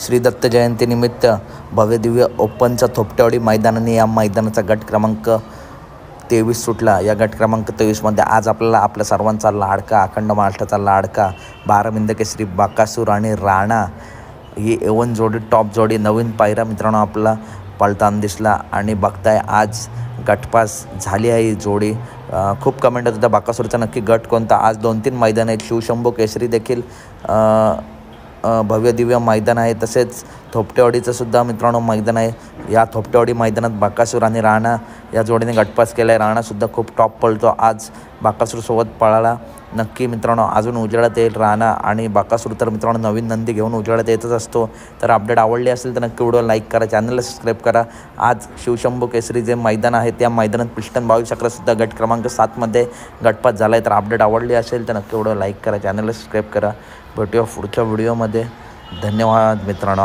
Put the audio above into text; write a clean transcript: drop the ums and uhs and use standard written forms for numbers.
श्री दत्त जयंतीनिमित्त भव्य दिव्य ओपनचा थोपटेवाडी मैदानाने या मैदानाचा गट क्रमांक 23 सुटला। या गट क्रमांक 23मध्ये आज आपल्याला आपल्या सर्वांचा लाडका, अखंड महाराष्ट्राचा लाडका 12 बिंद केसरी बाकासूर आणि राणा ही एवन जोडी, टॉप जोडी, नवीन पायरा मित्रांनो आपला पळताना दिसला आणि बघताय आज गटपास झाली आहे ही जोडी। खूप कमेंट होत्या बाकासूरचा नक्की गट कोणता। आज 2-3 मैदान आहेत, शिवशंभू केसरी देखील भव्य दिव्य मैदान आहे, तसेच थोपटेवाडीचं सुद्धा मित्रांनो मैदान आहे। या थोपटेवाडी मैदानात बाकासूर आणि राणा या जोडीने गटपास केला आहे। राणासुद्धा खूप टॉप पळतो, आज बाकासूरसोबत पळाला। नक्की मित्रांनो अजून उजेडात येईल राणा आणि बाकासूर तर मित्रांनो नवीन नंदी घेऊन उजेडात येतच असतो। तर अपडेट आवडली असेल तर नक्की व्हिडिओ लाईक करा, चॅनलला सबस्क्राईब करा। आज शिवशंभू केसरी जे मैदान आहे त्या मैदानात पिस्टन 22 अकरासुद्धा गट क्रमांक 7मध्ये गटपास झाला आहे। तर अपडेट आवडली असेल तर नक्की व्हिडिओ लाईक करा, चॅनलला सबस्क्राईब करा। भेटूया पुढच्या व्हिडिओमध्ये। धन्यवाद मित्रांनो।